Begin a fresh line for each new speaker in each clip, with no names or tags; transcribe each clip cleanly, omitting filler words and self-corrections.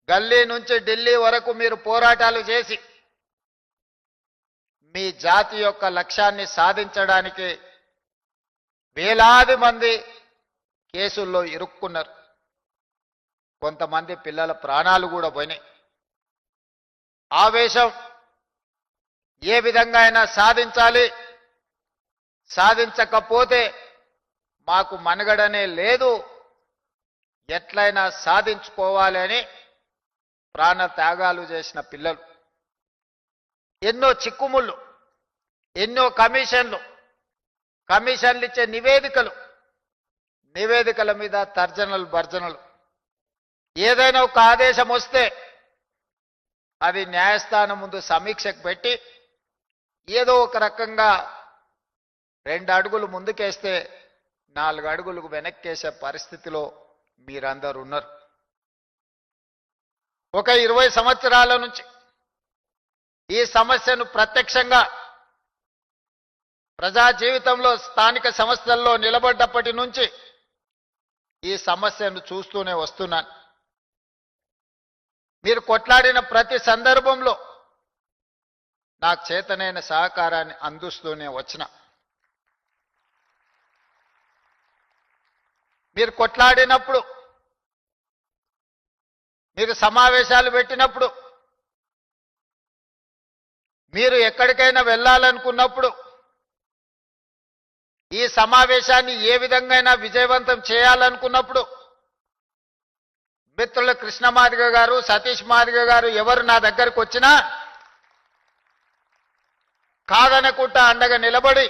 గల్లీ నుంచి ఢిల్లీ వరకు మీరు పోరాటాలు చేసి మీ జాతి యొక్క లక్ష్యాన్ని సాధించడానికి వేలాది మంది కేసుల్లో ఇరుక్కున్నారు. కొంతమంది పిల్లల ప్రాణాలు కూడా పోయినాయి. ఆవేశం ఏ విధంగా అయినా సాధించాలి, సాధించకపోతే మాకు మనుగడనే లేదు, ఎట్లయినా సాధించుకోవాలి అని ప్రాణ త్యాగాలు చేసిన పిల్లలు. ఎన్నో చిక్కుముళ్ళు, ఎన్నో కమిషన్లు ఇచ్చే నివేదికల మీద తర్జనలు భర్జనలు. ఏదైనా ఒక ఆదేశం వస్తే అది న్యాయస్థానం ముందు సమీక్షకు పెట్టి ఏదో ఒక రకంగా 2 అడుగులు ముందుకేస్తే 4 అడుగులకు వెనక్కేసే పరిస్థితిలో మీరందరూ ఉన్నారు. ఒక 20 సంవత్సరాల నుంచి ఈ సమస్యను ప్రత్యక్షంగా ప్రజా జీవితంలో స్థానిక సంస్థల్లో నిలబడ్డప్పటి నుంచి ఈ సమస్యను చూస్తూనే వస్తున్నాను. మీరు కొట్లాడిన ప్రతి సందర్భంలో నాకు చేతనైన సహకారాన్ని అందిస్తూనే వచ్చిన. మీరు కొట్లాడినప్పుడు, మీరు సమావేశాలు పెట్టినప్పుడు, మీరు ఎక్కడికైనా వెళ్ళాలనుకున్నప్పుడు ఈ సమావేశాన్ని ఏ విధంగా విజయవంతం చేయాలనుకున్నప్పుడు మిత్రులు కృష్ణ మాదిగ గారు, సతీష్ మాదిగ గారు ఎవరు నా దగ్గరకు వచ్చినా కాదనకుండా అండగా నిలబడి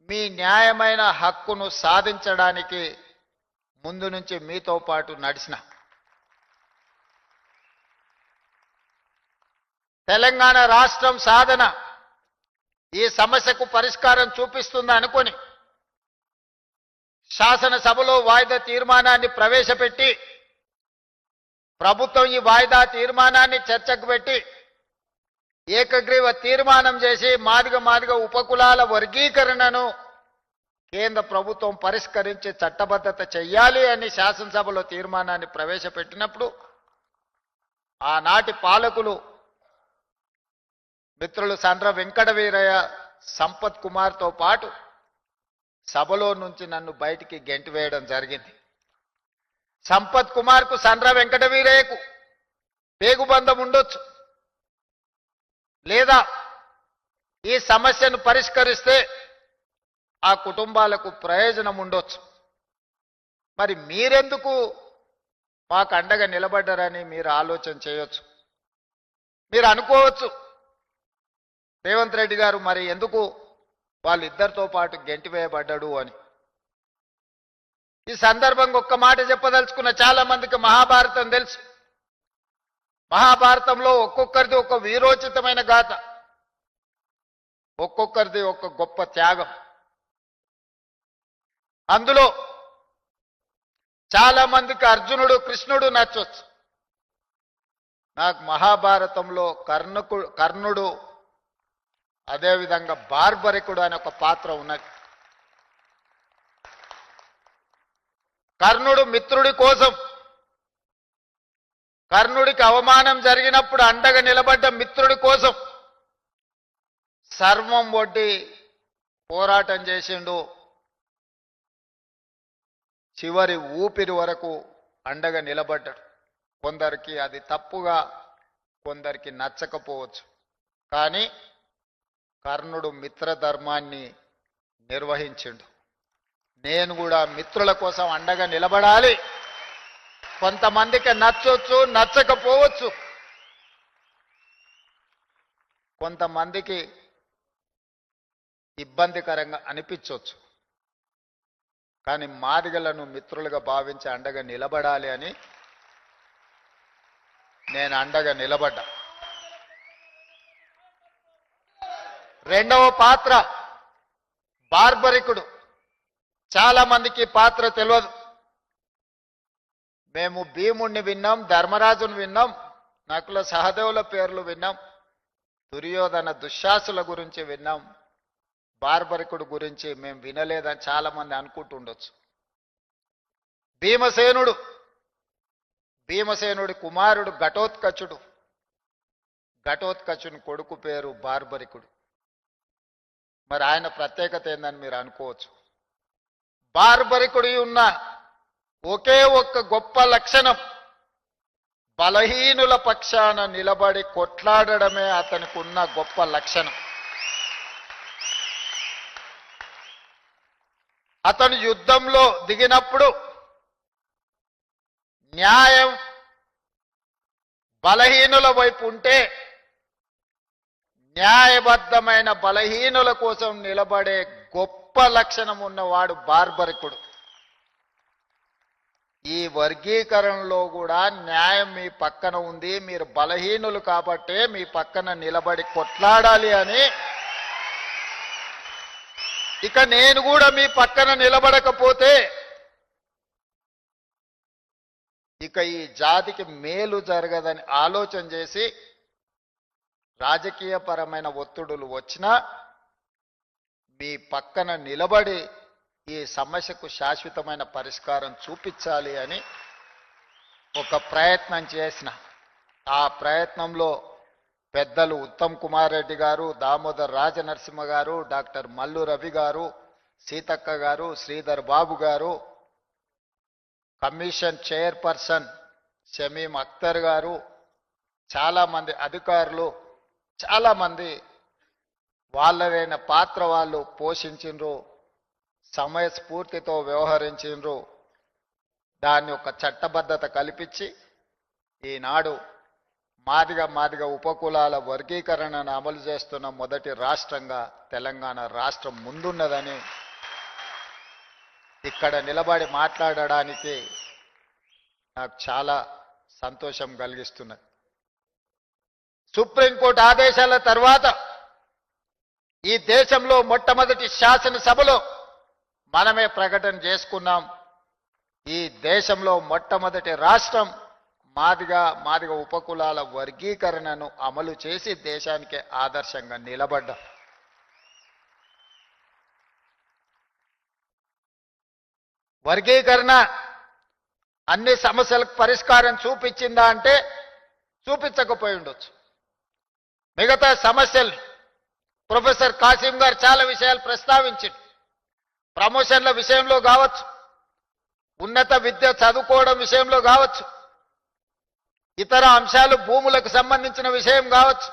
మీ న్యాయమైన హక్కును సాధించడానికి ముందు నుంచి మీతో పాటు నడిచిన. తెలంగాణ రాష్ట్రం సాధన ఈ సమస్యకు పరిష్కారం చూపిస్తుంది అనుకొని శాసనసభలో వాయిదా తీర్మానాన్ని ప్రవేశపెట్టి ప్రభుత్వం ఈ వాయిదా తీర్మానాన్ని చర్చకు పెట్టి ఏకగ్రీవ తీర్మానం చేసి మాదిగ ఉపకులాల వర్గీకరణను కేంద్ర ప్రభుత్వం పరిష్కరించి చట్టబద్ధత చెయ్యాలి అని శాసనసభలో తీర్మానాన్ని ప్రవేశపెట్టినప్పుడు ఆనాటి పాలకులు మిత్రులు సండ్ర వెంకట వీరయ్య, సంపత్ కుమార్తో పాటు సభలో నుంచి నన్ను బయటికి గెంటివేయడం జరిగింది. సంపత్ కుమార్కు సండ్ర వెంకట వీరయ్యకు పేగుబంధం ఉండొచ్చు, లేదా ఈ సమస్యను పరిష్కరిస్తే ఆ కుటుంబాలకు ప్రయోజనం ఉండొచ్చు. మరి మీరెందుకు మాకు అండగా నిలబడ్డారని మీరు ఆలోచన చేయొచ్చు. మీరు అనుకోవచ్చు, రేవంత్ రెడ్డి గారు మరి ఎందుకు వాళ్ళిద్దరితో పాటు గెంటివేయబడ్డాడు అని. ఈ సందర్భంగా ఒక్క మాట చెప్పదలుచుకున్న. చాలా మందికి మహాభారతం తెలుసు. మహాభారతంలో ఒక్కొక్కరిది ఒక వీరోచితమైన గాథ, ఒక్కొక్కరిది ఒక గొప్ప త్యాగం. అందులో చాలా మందికి అర్జునుడు, కృష్ణుడు నచ్చొచ్చు. నాకు మహాభారతంలో కర్ణుడు, అదేవిధంగా బార్బరికుడు అనే ఒక పాత్ర ఉన్నది. కర్ణుడు మిత్రుడి కోసం, కర్ణుడికి అవమానం జరిగినప్పుడు అండగా నిలబడ్డ మిత్రుడి కోసం సర్వం ఒడ్డి పోరాటం చేసిండు. చివరి ఊపిరి వరకు అండగా నిలబడ్డాడు. కొందరికి అది తప్పుగా, కొందరికి నచ్చకపోవచ్చు. కానీ కర్ణుడు మిత్రధర్మాన్ని నిర్వహించిండు. నేను కూడా మిత్రుల కోసం అండగా నిలబడాలి. కొంతమందికి నచ్చొచ్చు, నచ్చకపోవచ్చు. కొంతమందికి ఇబ్బందికరంగా అనిపించవచ్చు. కానీ మాదిగలను మిత్రులుగా భావించి అండగా నిలబడాలి అని నేను అండగా నిలబడ్డా. రెండవ పాత్ర బార్బరికుడు. చాలా మందికి పాత్ర తెలియదు. మేము భీముణ్ణి విన్నాం, ధర్మరాజును విన్నాం, నకుల సహదేవుల పేర్లు విన్నాం, దుర్యోధన దుశ్శాసుల గురించి విన్నాం. బార్బరికుడు గురించి మేము వినలేదని చాలా మంది అనుకుంటుండొచ్చు. భీమసేనుడి కుమారుడు ఘటోత్కచుడు, ఘటోత్కచుని కొడుకు పేరు బార్బరికుడు. మరి ఆయన ప్రత్యేకత ఏందని మీరు అనుకోవచ్చు. బార్బరికుడి ఉన్న ఒకే ఒక్క గొప్ప లక్షణం, బలహీనుల పక్షాన నిలబడి కొట్లాడడమే అతనికి ఉన్న గొప్ప లక్షణం. అతను యుద్ధంలో దిగినప్పుడు న్యాయం బలహీనుల వైపు ఉంటే న్యాయబద్ధమైన బలహీనుల కోసం నిలబడే గొప్ప లక్షణం ఉన్నవాడు బార్బరికుడు. ఈ వర్గీకరణలో కూడా న్యాయం మీ పక్కన ఉంది, మీరు బలహీనులు కాబట్టే మీ పక్కన నిలబడి కొట్లాడాలి అని. ఇక నేను కూడా మీ పక్కన నిలబడకపోతే ఇక ఈ జాతికి మేలు జరగదని ఆలోచన చేసి రాజకీయపరమైన ఒత్తిడులు వచ్చినా మీ పక్కన నిలబడి ఈ సమస్యకు శాశ్వతమైన పరిష్కారం చూపించాలి అని ఒక ప్రయత్నం చేసిన. ఆ ప్రయత్నంలో పెద్దలు ఉత్తమ్ కుమార్ రెడ్డి గారు, దామోదర్ రాజనరసింహ గారు, డాక్టర్ మల్లు రవి గారు, సీతక్క గారు, శ్రీధర్ బాబు గారు, కమిషన్ చైర్పర్సన్ షమీం అఖ్తర్ గారు, చాలామంది అధికారులు, చాలామంది వాళ్ళదైన పాత్ర వాళ్ళు పోషించిండ్రు, సమయస్ఫూర్తితో వ్యవహరించిండ్రు. దాన్ని ఒక చట్టబద్ధత కల్పించి ఈనాడు మాదిగ ఉపకులాల వర్గీకరణను అమలు చేస్తున్న మొదటి రాష్ట్రంగా తెలంగాణ రాష్ట్రం ముందున్నదని ఇక్కడ నిలబడి మాట్లాడడానికి నాకు చాలా సంతోషం కలిగిస్తున్నది. సుప్రీంకోర్టు ఆదేశాల తర్వాత ఈ దేశంలో మొట్టమొదటి శాసనసభలో మనమే ప్రకటన చేసుకున్నాం. ఈ దేశంలో మొట్టమొదటి రాష్ట్రం మాదిగ ఉపకులాల వర్గీకరణను అమలు చేసి దేశానికే ఆదర్శంగా నిలబడ్డాం. వర్గీకరణ అన్ని సమస్యలకు పరిష్కారం చూపించిందా అంటే చూపించకపోయి ఉండొచ్చు. మిగతా సమస్యలు ప్రొఫెసర్ కాసిం గారు చాలా విషయాలు ప్రస్తావించారు. ప్రమోషన్ల విషయంలో కావచ్చు, ఉన్నత విద్య చదువుకోవడం విషయంలో కావచ్చు, ఇతర అంశాలు భూములకు సంబంధించిన విషయం కావచ్చు,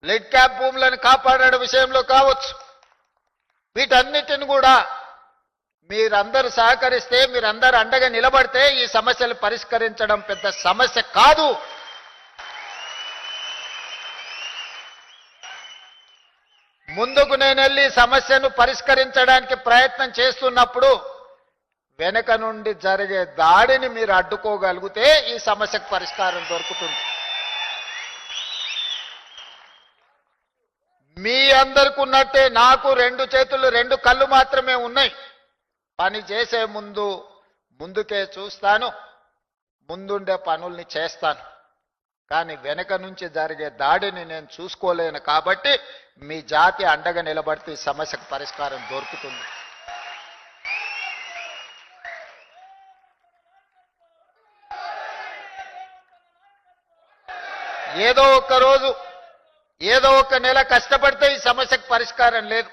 లెడ్ క్యాప్ భూములను కాపాడడం విషయంలో కావచ్చు, వీటన్నిటిని కూడా మీరందరూ సహకరిస్తే, మీరందరూ అండగా నిలబడితే ఈ సమస్యలు పరిష్కరించడం పెద్ద సమస్య కాదు. ముందుకు నేను వెళ్ళి సమస్యను పరిష్కరించడానికి ప్రయత్నం చేస్తున్నప్పుడు వెనక నుండి జరిగే దాడిని మీరు అడ్డుకోగలిగితే ఈ సమస్యకు పరిష్కారం దొరుకుతుంది. మీ అందరికి ఉన్నట్టే నాకు 2 చేతులు 2 కళ్ళు మాత్రమే ఉన్నాయి. పని చేసే ముందుకే చూస్తాను, ముందుండే పనుల్ని చేస్తాను. కానీ వెనక నుంచి జరిగే దాడిని నేను చూసుకోలేను. కాబట్టి మీ జాతి అండగా నిలబడితే ఈ సమస్యకు పరిష్కారం దొరుకుతుంది. ఏదో ఒక్క రోజు, ఏదో ఒక నెల కష్టపడితే ఈ సమస్యకు పరిష్కారం లేదు.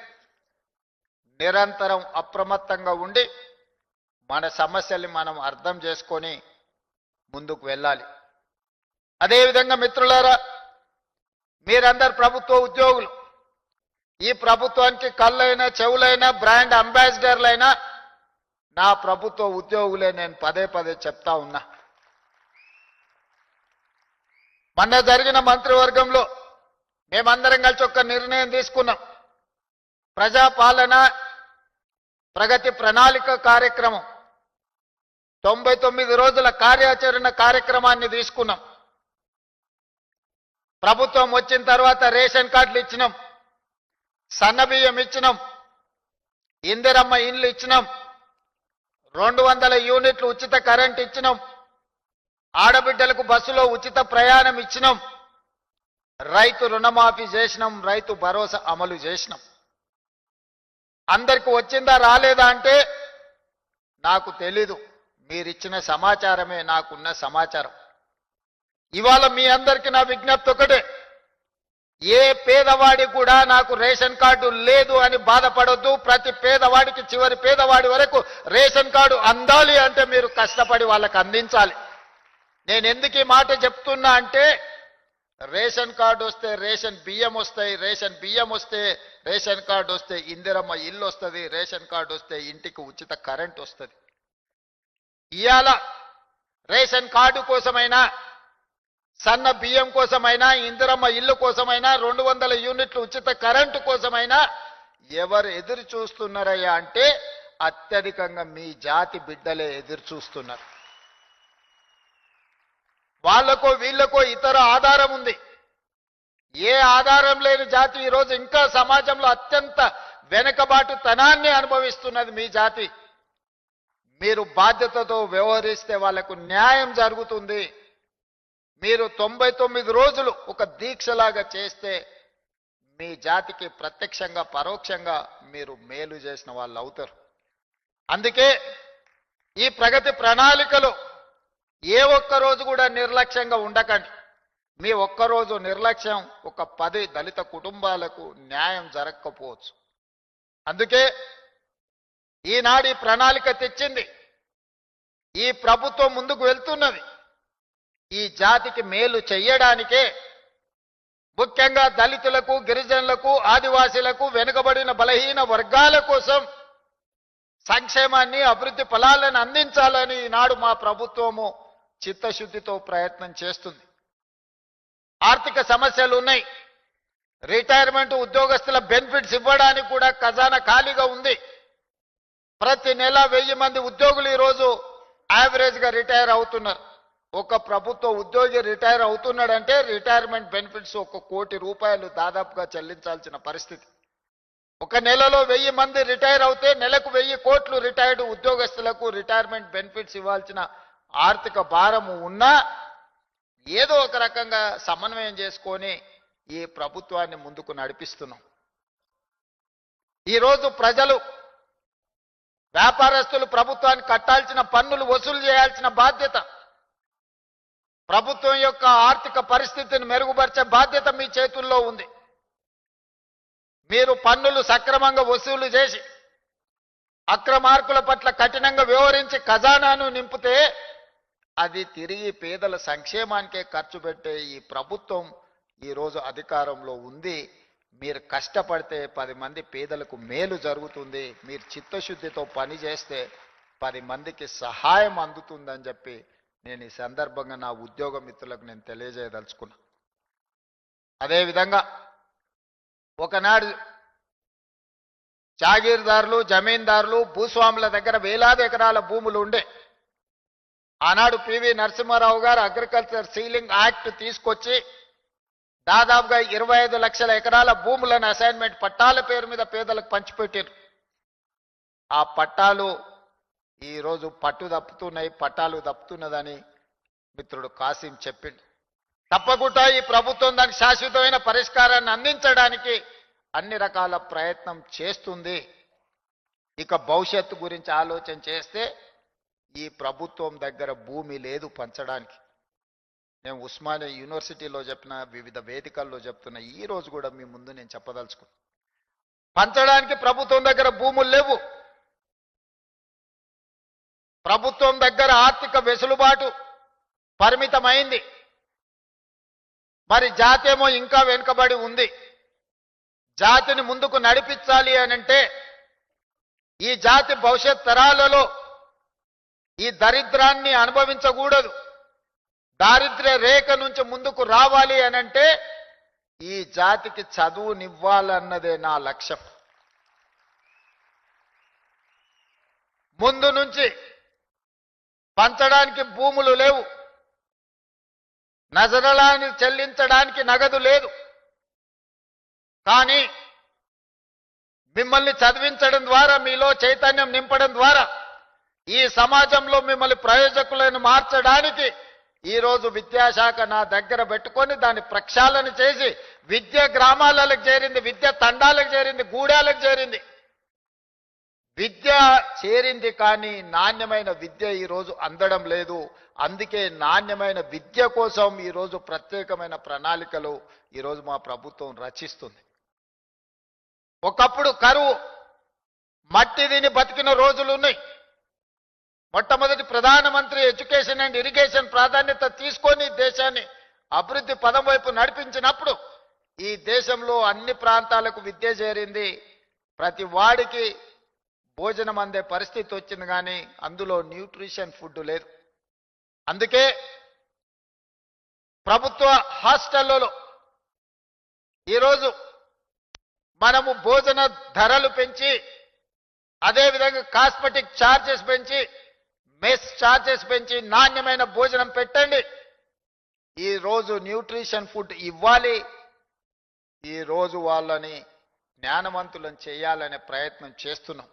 నిరంతరం అప్రమత్తంగా ఉండి మన సమస్యల్ని మనం అర్థం చేసుకొని ముందుకు వెళ్ళాలి. అదేవిధంగా మిత్రులారా, మీరందరు ప్రభుత్వ ఉద్యోగులు. ఈ ప్రభుత్వానికి కళ్ళైనా చెవులైనా బ్రాండ్ అంబాసిడర్లైనా నా ప్రభుత్వ ఉద్యోగులే. నేను పదే చెప్తా ఉన్నా. మొన్న జరిగిన మంత్రివర్గంలో మేమందరం కలిసి ఒక నిర్ణయం తీసుకున్నాం. ప్రజాపాలన ప్రగతి ప్రణాళిక కార్యక్రమం 99 రోజుల కార్యాచరణ కార్యక్రమాన్ని తీసుకున్నాం. ప్రభుత్వం వచ్చిన తర్వాత రేషన్ కార్డులు ఇచ్చినాం, సన్నబియ్యం ఇచ్చినాం, ఇందిరమ్మ ఇండ్లు ఇచ్చినాం, 200 యూనిట్లు ఉచిత కరెంట్ ఇచ్చినాం, ఆడబిడ్డలకు బస్సులో ఉచిత ప్రయాణం ఇచ్చినాం, రైతు రుణమాఫీ చేసినాం, రైతు భరోసా అమలు చేసినాం. అందరికి వచ్చిందా రాలేదా అంటే నాకు తెలీదు. మీరిచ్చిన సమాచారమే నాకున్న సమాచారం. ఇవాళ మీ అందరికీ నా విజ్ఞప్తి ఒకటే, ఏ పేదవాడి కూడా నాకు రేషన్ కార్డు లేదు అని బాధపడొద్దు. ప్రతి పేదవాడికి చివరి పేదవాడి వరకు రేషన్ కార్డు అందాలి అంటే మీరు కష్టపడి వాళ్ళకి అందించాలి. నేను ఎందుకు ఈ మాట చెప్తున్నా అంటే, రేషన్ కార్డు వస్తే రేషన్ బియ్యం వస్తాయి, రేషన్ బియ్యం వస్తే రేషన్ కార్డు వస్తే ఇందిరమ్మ ఇల్లు వస్తుంది, రేషన్ కార్డు వస్తే ఇంటికి ఉచిత కరెంట్ వస్తుంది. ఇవాళ రేషన్ కార్డు కోసమైనా, సన్న బియ్యం కోసమైనా, ఇందిరమ్మ ఇల్లు కోసమైనా, 200 యూనిట్లు ఉచిత కరెంటు కోసమైనా ఎవరు ఎదురు చూస్తున్నారయ్యా అంటే అత్యధికంగా మీ జాతి బిడ్డలే ఎదురు చూస్తున్నారు. వాళ్లకో వీళ్లకో ఇతర ఆధారం ఉంది. ఏ ఆధారం లేని జాతి ఈరోజు ఇంకా సమాజంలో అత్యంత వెనుకబాటుతనాన్ని అనుభవిస్తున్నది మీ జాతి. మీరు బాధ్యతతో వ్యవహరిస్తే వాళ్లకు న్యాయం జరుగుతుంది. మీరు 99 రోజులు ఒక దీక్షలాగా చేస్తే మీ జాతికి ప్రత్యక్షంగా పరోక్షంగా మీరు మేలు చేసిన వాళ్ళు అవుతారు. అందుకే ఈ ప్రగతి ప్రణాళికలో ఏ ఒక్క రోజు కూడా నిర్లక్ష్యంగా ఉండకండి. మీ ఒక్కరోజు నిర్లక్ష్యం ఒక 10 దళిత కుటుంబాలకు న్యాయం జరగకపోవచ్చు. అందుకే ఈనాడు ఈ ప్రణాళిక తెచ్చింది. ఈ ప్రభుత్వం ముందుకు వెళ్తున్నది ఈ జాతికి మేలు చెయ్యడానికే. ముఖ్యంగా దళితులకు, గిరిజనులకు, ఆదివాసీలకు, వెనుకబడిన బలహీన వర్గాల కోసం సంక్షేమాన్ని, అభివృద్ధి ఫలాలను అందించాలని ఈనాడు మా ప్రభుత్వము చిత్తశుద్ధితో ప్రయత్నం చేస్తుంది. ఆర్థిక సమస్యలు ఉన్నాయి. రిటైర్మెంట్ ఉద్యోగస్తుల బెనిఫిట్స్ ఇవ్వడానికి కూడా ఖజానా ఖాళీగా ఉంది. ప్రతి నెల 1000 మంది ఉద్యోగులు ఈరోజు యావరేజ్గా రిటైర్ అవుతున్నారు. ఒక ప్రభుత్వ ఉద్యోగి రిటైర్ అవుతున్నాడంటే రిటైర్మెంట్ బెనిఫిట్స్ 1 కోటి రూపాయలు దాదాపుగా చెల్లించాల్సిన పరిస్థితి. ఒక నెలలో 1000 మంది రిటైర్ అవుతే నెలకు 1000 కోట్లు రిటైర్డ్ ఉద్యోగస్తులకు రిటైర్మెంట్ బెనిఫిట్స్ ఇవ్వాల్సిన ఆర్థిక భారము ఉన్నా ఏదో ఒక రకంగా సమన్వయం చేసుకొని ఈ ప్రభుత్వాన్ని ముందుకు నడిపిస్తున్నాం. ఈరోజు ప్రజలు, వ్యాపారస్తులు ప్రభుత్వానికి కట్టాల్సిన పన్నులు వసూలు చేయాల్సిన బాధ్యత, ప్రభుత్వం యొక్క ఆర్థిక పరిస్థితిని మెరుగుపరిచే బాధ్యత మీ చేతుల్లో ఉంది. మీరు పన్నులు సక్రమంగా వసూలు చేసి అక్రమార్కుల పట్ల కఠినంగా వ్యవహరించి ఖజానాను నింపితే అది తిరిగి పేదల సంక్షేమానికే ఖర్చు పెట్టే ఈ ప్రభుత్వం ఈరోజు అధికారంలో ఉంది. మీరు కష్టపడితే 10 మంది పేదలకు మేలు జరుగుతుంది. మీరు చిత్తశుద్ధితో పని చేస్తే 10 మందికి సహాయం అందుతుందని చెప్పి నేను ఈ సందర్భంగా నా ఉద్యోగ మిత్రులకు నేను తెలియజేయదలుచుకున్నా. అదేవిధంగా ఒకనాడు జాగీర్దారులు, జమీందారులు, భూస్వాముల దగ్గర వేలాది ఎకరాల భూములు ఉండే. ఆనాడు పివి నరసింహారావు గారు అగ్రికల్చర్ సీలింగ్ యాక్ట్ తీసుకొచ్చి దాదాపుగా 25 లక్షల ఎకరాల భూములను అసైన్మెంట్ పట్టాల పేరు మీద పేదలకు పంచిపెట్టారు. ఆ పట్టాలు ఈరోజు పట్టాలు తప్పుతున్నదని మిత్రుడు కాసిం చెప్పిండు. తప్పకుండా ఈ ప్రభుత్వం దానికి శాశ్వతమైన పరిష్కారాన్ని అందించడానికి అన్ని రకాల ప్రయత్నం చేస్తుంది. ఇక భవిష్యత్తు గురించి ఆలోచన చేస్తే ఈ ప్రభుత్వం దగ్గర భూమి లేదు పంచడానికి. నేను ఉస్మానియా యూనివర్సిటీలో చెప్పిన, వివిధ వేదికల్లో చెప్తున్నా, ఈ రోజు కూడా మీ ముందు నేను చెప్పదలుచుకున్నా, పంచడానికి ప్రభుత్వం దగ్గర భూములు లేవు. ప్రభుత్వం దగ్గర ఆర్థిక వెసులుబాటు పరిమితమైంది. మరి జాతేమో ఇంకా వెనుకబడి ఉంది. జాతిని ముందుకు నడిపించాలి అనంటే ఈ జాతి భవిష్యత్ తరాలలో ఈ దరిద్రాన్ని అనుభవించకూడదు. దారిద్ర్య రేఖ నుంచి ముందుకు రావాలి అనంటే ఈ జాతికి చదువునివ్వాలన్నదే నా లక్ష్యం. ముందు నుంచి పంచడానికి భూములు లేవు, నజరలాన్ని చెల్లించడానికి నగదు లేదు. కానీ మిమ్మల్ని చదివించడం ద్వారా, మీలో చైతన్యం నింపడం ద్వారా ఈ సమాజంలో మిమ్మల్ని ప్రయోజకులను మార్చడానికి ఈరోజు విద్యాశాఖ నా దగ్గర పెట్టుకొని దాన్ని ప్రక్షాళన చేసి విద్య గ్రామాలకు చేరింది, విద్య తండాలకు చేరింది, గూడాలకు చేరింది. విద్య చేరింది కానీ నాణ్యమైన విద్య ఈరోజు అందడం లేదు. అందుకే నాణ్యమైన విద్య కోసం ఈరోజు ప్రత్యేకమైన ప్రణాళికలు ఈరోజు మా ప్రభుత్వం రచిస్తుంది. ఒకప్పుడు కరువు మట్టి తిని బతికిన రోజులు ఉన్నాయి. మొట్టమొదటి ప్రధానమంత్రి ఎడ్యుకేషన్ అండ్ ఇరిగేషన్ ప్రాధాన్యత తీసుకొని దేశాన్ని అభివృద్ధి పదం వైపు నడిపించినప్పుడు ఈ దేశంలో అన్ని ప్రాంతాలకు విద్య చేరింది. ప్రతి వాడికి భోజనం అందే పరిస్థితి వచ్చింది, కానీ అందులో న్యూట్రిషన్ ఫుడ్ లేదు. అందుకే ప్రభుత్వ హాస్టళ్లలో ఈరోజు మనము భోజన ధరలు పెంచి, అదేవిధంగా కాస్మెటిక్ ఛార్జెస్ పెంచి, మెస్ ఛార్జెస్ పెంచి నాణ్యమైన భోజనం పెట్టండి. ఈరోజు న్యూట్రిషన్ ఫుడ్ ఇవ్వాలి. ఈరోజు వాళ్ళని జ్ఞానవంతులను చేయాలనే ప్రయత్నం చేస్తున్నాం.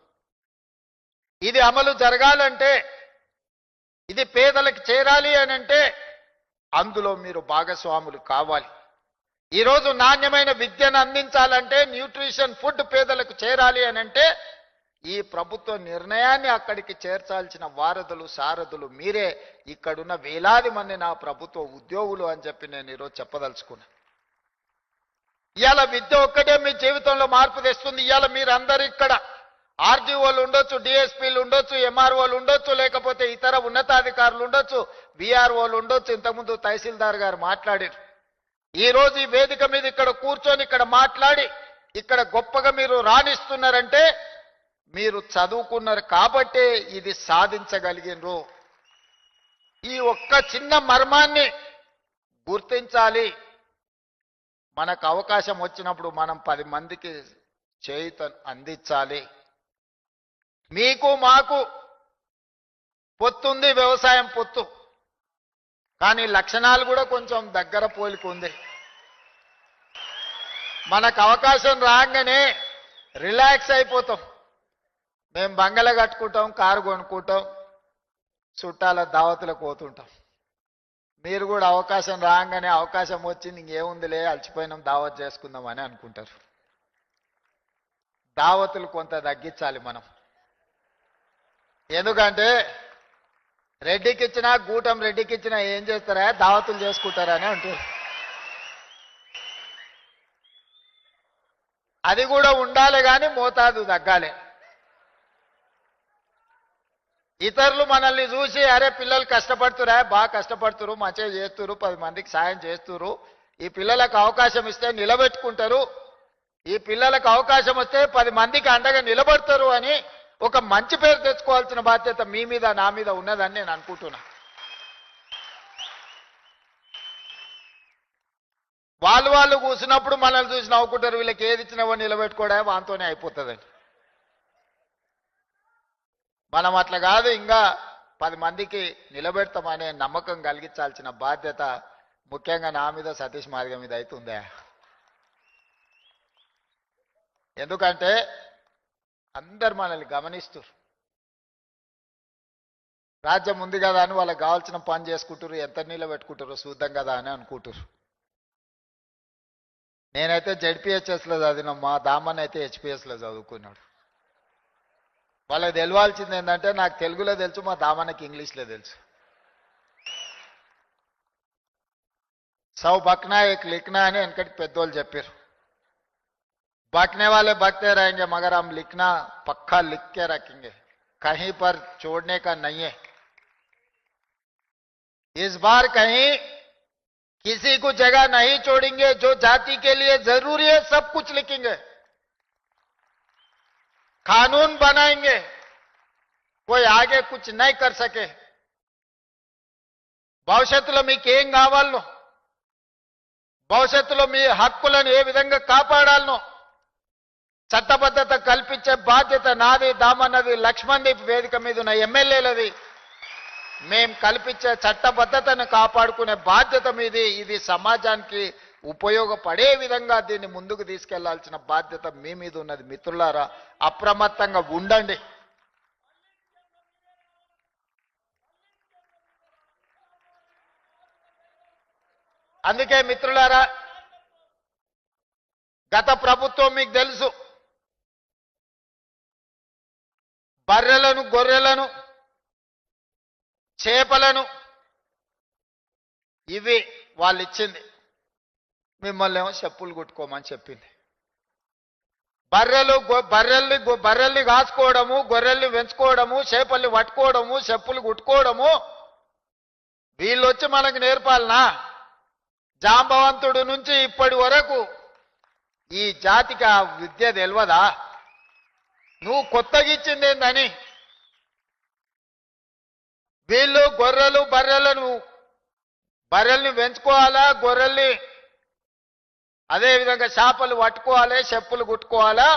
ఇది అమలు జరగాలంటే, ఇది పేదలకు చేరాలి అని అంటే అందులో మీరు భాగస్వాములు కావాలి. ఈరోజు నాణ్యమైన విద్యను అందించాలంటే, న్యూట్రిషన్ ఫుడ్ పేదలకు చేరాలి అని అంటే ఈ ప్రభుత్వ నిర్ణయాన్ని అక్కడికి చేర్చాల్సిన వారధులు సారథులు మీరే. ఇక్కడున్న వేలాది మంది నా ప్రభుత్వ ఉద్యోగులు అని చెప్పి నేను ఈరోజు చెప్పదలుచుకున్నా. ఇవాళ విద్య ఒక్కటే మీ జీవితంలో మార్పు తెస్తుంది. ఇవాళ మీరందరూ ఇక్కడ ఆర్డీఓలు ఉండొచ్చు, డిఎస్పీలు ఉండొచ్చు, ఎంఆర్ఓలు ఉండొచ్చు, లేకపోతే ఇతర ఉన్నతాధికారులు ఉండొచ్చు, విఆర్ఓలు ఉండొచ్చు. ఇంతకుముందు తహసీల్దార్ గారు మాట్లాడారు. ఈ రోజు ఈ వేదిక మీద ఇక్కడ కూర్చొని ఇక్కడ మాట్లాడి ఇక్కడ గొప్పగా మీరు రాణిస్తున్నారంటే మీరు చదువుకున్నారు కాబట్టే ఇది సాధించగలిగినరు. ఈ ఒక్క చిన్న మర్మాన్ని గుర్తించాలి. మనకు అవకాశం వచ్చినప్పుడు మనం 10 మందికి చేయూత అందించాలి. మీకు మాకు పొత్తుంది, వ్యవసాయం పొత్తు, కానీ లక్షణాలు కూడా కొంచెం దగ్గర పోలిక ఉంది. మనకు అవకాశం రాగానే రిలాక్స్ అయిపోతాం. మేము బంగళ కట్టుకుంటాం, కారు కొనుక్కుంటాం, చుట్టాల దావతులకు పోతుంటాం. మీరు కూడా అవకాశం రాగానే అవకాశం వచ్చింది ఇంకేముందిలే అలసిపోయినాం దావత్ చేసుకుందాం అని అనుకుంటారు. దావతులు కొంత తగ్గించాలి మనం. ఎందుకంటే రెడ్డికి ఇచ్చినా గూటం రెడ్డికి ఇచ్చినా ఏం చేస్తారా, దావతులు చేసుకుంటారని అంటారు. అది కూడా ఉండాలి, కానీ మోతాదు తగ్గాలి. ఇతరులు మనల్ని చూసి అరే పిల్లలు కష్టపడుతురా, బాగా కష్టపడుతురు, మంచిగా చేస్తురు, 10 మందికి సాయం చేస్తురు, ఈ పిల్లలకు అవకాశం ఇస్తే నిలబెట్టుకుంటారు, ఈ పిల్లలకు అవకాశం వస్తే 10 మందికి అండగా నిలబడతారు అని ఒక మంచి పేరు తెచ్చుకోవాల్సిన బాధ్యత మీ మీద నా మీద ఉన్నదని నేను అనుకుంటున్నా. వాళ్ళు కూర్చున్నప్పుడు మనల్ని చూసి నవ్వుకుంటారు, వీళ్ళకి ఏది ఇచ్చినావో నిలబెట్టుకోవడా వాంతోనే అయిపోతుందని. మనం అట్లా కాదు, ఇంకా 10 మందికి నిలబెడతామనే నమ్మకం కలిగించాల్సిన బాధ్యత ముఖ్యంగా నా మీద, సతీష్ మార్గం మీద అవుతుందే. ఎందుకంటే అందరు మనల్ని గమనిస్తారు. రాజ్యం ఉంది కదా అని వాళ్ళకి కావాల్సిన పని చేసుకుంటారు, ఎంత నిలబెట్టుకుంటారో చూద్దాం కదా అని అనుకుంటారు. నేనైతే జెడ్పీహెచ్ఎస్లో చదివిన, మా దామన్ అయితే హెచ్పిఎస్లో చదువుకున్నాడు. వాళ్ళకి తెలవాల్సింది ఏంటంటే నాకు తెలుగులో తెలుసు, మా దామన్నకి ఇంగ్లీష్లో తెలుసు. సౌ బక్నా ఏక్ లిఖనా అని వెనకటి పెద్దోళ్ళు చెప్పారు. बकने वाले बकते रहेंगे मगर हम लिखना पक्का लिख के रखेंगे, कहीं पर छोड़ने का नहीं है. इस बार कहीं किसी को जगह नहीं छोड़ेंगे. जो जाति के लिए जरूरी है सब कुछ लिखेंगे, कानून बनाएंगे, कोई आगे कुछ नहीं कर सके. భవిష్యత్తులో మీకు ఏం కావాలనో, భవిష్యత్తులో మీ హక్కులను ఏ విధంగా కాపాడాలనో చట్టబద్ధత కల్పించే బాధ్యత నాది, దామన్నది, లక్ష్మణ్దీప్ వేదిక మీద ఉన్న ఎమ్మెల్యేలది. మేం కల్పించే చట్టబద్ధతను కాపాడుకునే బాధ్యత మీది. ఇది సమాజానికి ఉపయోగపడే విధంగా దీన్ని ముందుకు తీసుకెళ్లాల్సిన బాధ్యత మీ మీద ఉన్నది. మిత్రులారా, అప్రమత్తంగా ఉండండి. అందుకే మిత్రులారా, గత ప్రభుత్వం మీకు తెలుసు, బర్రెలను గొర్రెలను చేపలను ఇవి వాళ్ళు ఇచ్చింది. మిమ్మల్ని ఏమో చెప్పులు కుట్టుకోమని చెప్పింది. బర్రెల్ని కాచుకోవడము, గొర్రెల్ని పెంచుకోవడము, చేపల్ని పట్టుకోవడము, చెప్పులు కుట్టుకోవడము వీళ్ళు వచ్చి మనకు నేర్పాలనా? జాంబవంతుడు నుంచి ఇప్పటి వరకు ఈ జాతికి ఆ విద్య తెలియదా? నువ్వు కొత్తగా ఇచ్చింది ఏందని? వీళ్ళు బర్రెల్ని పెంచుకోవాలా, గొర్రెల్ని అదేవిధంగా చేపలు పట్టుకోవాలి, చెప్పులు కుట్టుకోవాలా?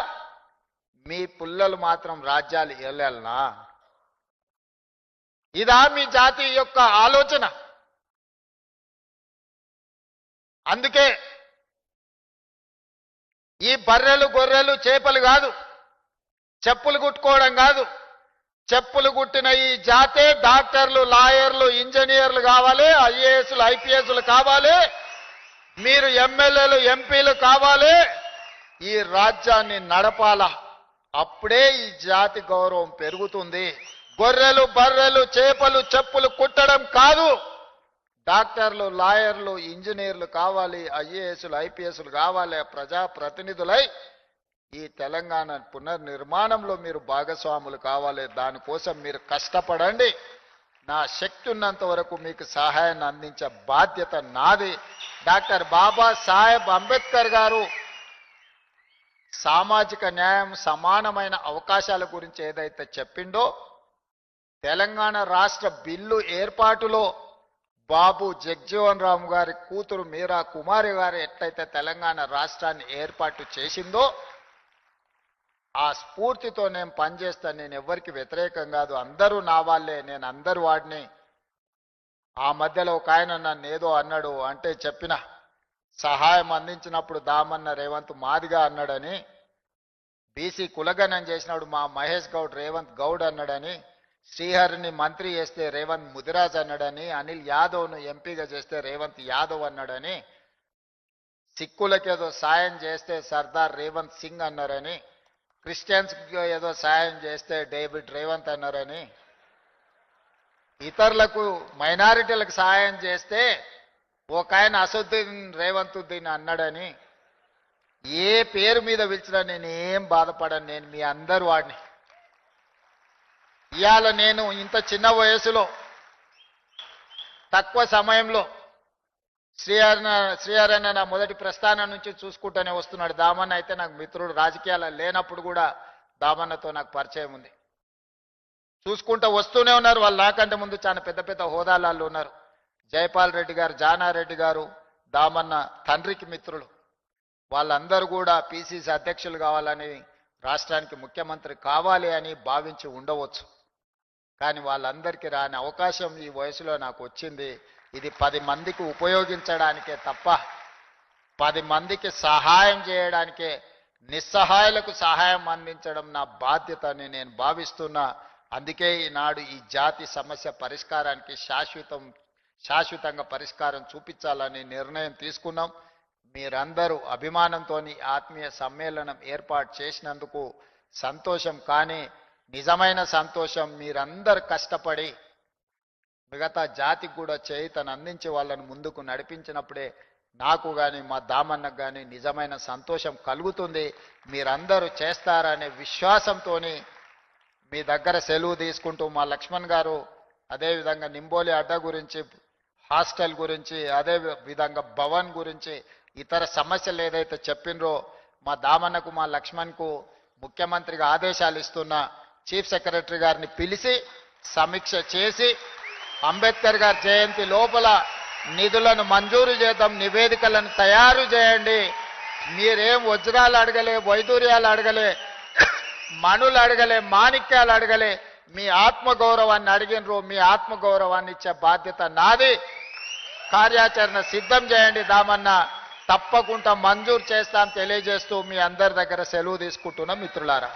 మీ పుల్లలు మాత్రం రాజ్యాలు వెళ్ళాలనా? ఇదా మీ జాతి యొక్క ఆలోచన? అందుకే ఈ బర్రెలు గొర్రెలు చేపలు కాదు, చెప్పులు కుట్టుకోవడం కాదు, చెప్పులు కుట్టిన ఈ జాతే డాక్టర్లు, లాయర్లు, ఇంజనీర్లు కావాలి, ఐఏఎస్లు, ఐపీఎస్లు కావాలి, మీరు ఎమ్మెల్యేలు, ఎంపీలు కావాలి. ఈ రాజ్యాన్ని నడపాల. అప్పుడే ఈ జాతి గౌరవం పెరుగుతుంది. గొర్రెలు, బర్రెలు, చేపలు, చెప్పులు కుట్టడం కాదు. డాక్టర్లు, లాయర్లు, ఇంజనీర్లు కావాలి, ఐఏఎస్లు, ఐపీఎస్లు కావాలి, ప్రజాప్రతినిధులై ఈ తెలంగాణ పునర్నిర్మాణంలో మీరు భాగస్వాములు కావాలి. దానికోసం మీరు కష్టపడండి. నా శక్తి ఉన్నంత వరకు మీకు సహాయాన్ని అందించే బాధ్యత నాది. డాక్టర్ బాబాసాహెబ్ అంబేద్కర్ గారు సామాజిక న్యాయం, సమానమైన అవకాశాల గురించి ఏదైతే చెప్పిండో, తెలంగాణ రాష్ట్ర బిల్లు ఏర్పాటులో బాబు జగ్జీవన్ రామ్ గారి కూతురు మీరా కుమారి గారు ఎట్లయితే తెలంగాణ రాష్ట్రాన్ని ఏర్పాటు చేసిందో, ఆ స్ఫూర్తితో నేను పనిచేస్తాను. నేను ఎవరికి వ్యతిరేకం కాదు, అందరూ నా వాళ్ళే, నేను అందరు వాడిని. ఆ మధ్యలో ఒక ఆయన నన్ను ఏదో అన్నాడు అంటే చెప్పిన సహాయం అందించినప్పుడు దామన్న రేవంత్ మాదిగా అన్నాడని, బీసీ కులగణం చేసినాడు మా మహేష్ గౌడ్ రేవంత్ గౌడ్ అన్నాడని, శ్రీహరిని మంత్రి చేస్తే రేవంత్ ముదిరాజ్ అన్నాడని, అనిల్ యాదవ్ను ఎంపీగా చేస్తే రేవంత్ యాదవ్ అన్నాడని, సిక్కులకేదో సాయం చేస్తే సర్దార్ రేవంత్ సింగ్ అన్నారని, క్రిస్టియన్స్కి ఏదో సాయం చేస్తే డేవిడ్ రేవంత్ అన్నారని, ఇతరులకు మైనారిటీలకు సహాయం చేస్తే ఒక ఆయన అసదుద్దీన్ రేవంతుద్దీన్ అన్నాడని, ఏ పేరు మీద పిలిచినా నేను ఏం బాధపడను. నేను మీ అందరు వాడిని. ఇవాళ నేను ఇంత చిన్న వయసులో తక్కువ సమయంలో శ్రీహరణ నా మొదటి ప్రస్థానం నుంచి చూసుకుంటూనే వస్తున్నాడు. దామన్న అయితే నాకు మిత్రుడు, రాజకీయాలు లేనప్పుడు కూడా దామన్నతో నాకు పరిచయం ఉంది. చూసుకుంటూ వస్తూనే ఉన్నారు. వాళ్ళు నాకంటే ముందు చాలా పెద్ద పెద్ద హోదాలలో ఉన్నారు. జైపాల్ రెడ్డి గారు, జానారెడ్డి గారు దామన్న తండ్రికి మిత్రులు. వాళ్ళందరూ కూడా పిసిసి అధ్యక్షులు కావాలని, రాష్ట్రానికి ముఖ్యమంత్రి కావాలి అని భావించి ఉండవచ్చు. కానీ వాళ్ళందరికీ రాని అవకాశం ఈ వయసులో నాకు వచ్చింది. ఇది 10 మందికి ఉపయోగించడానికే తప్ప 10 మందికి సహాయం చేయడానికే, నిస్సహాయులకు సహాయం అందించడం నా బాధ్యత అని నేను భావిస్తున్నా. అందుకే ఈనాడు ఈ జాతి సమస్య పరిష్కారానికి శాశ్వతంగా పరిష్కారం చూపించాలని నిర్ణయం తీసుకున్నాం. మీరందరూ అభిమానంతో ఆత్మీయ సమ్మేళనం ఏర్పాటు చేసినందుకు సంతోషం. కానీ నిజమైన సంతోషం మీరందరూ కష్టపడి మిగతా జాతికి కూడా చేయుతను అందించి వాళ్ళని ముందుకు నడిపించినప్పుడే నాకు కానీ మా దామన్నకు కానీ నిజమైన సంతోషం కలుగుతుంది. మీరందరూ చేస్తారనే విశ్వాసంతో మీ దగ్గర సెలవు తీసుకుంటూ మా లక్ష్మణ్ గారు అదేవిధంగా నింబోలి అడ్డ గురించి, హాస్టల్ గురించి, అదే విధంగా భవన్ గురించి, ఇతర సమస్యలు ఏదైతే చెప్పినరో మా దామన్నకు మా లక్ష్మణ్కు ముఖ్యమంత్రిగా ఆదేశాలు ఇస్తున్న చీఫ్ సెక్రటరీ గారిని పిలిచి సమీక్ష చేసి అంబేద్కర్ గారి జయంతి లోపల నిధులను మంజూరు చేద్దాం, నివేదికలను తయారు చేయండి. మీరేం వజ్రాలు అడగలే, వైదూర్యాలు అడగలే, మణులు అడగలే, మాణిక్యాలు అడగలే, మీ ఆత్మగౌరవాన్ని అడిగినరు. మీ ఆత్మగౌరవాన్ని ఇచ్చే బాధ్యత నాది. కార్యాచరణ సిద్ధం చేయండి దామన్న, తప్పకుండా మంజూరు చేస్తాం తెలియజేస్తూ మీ అందరి దగ్గర సెలవు తీసుకుంటున్నాం మిత్రులారా.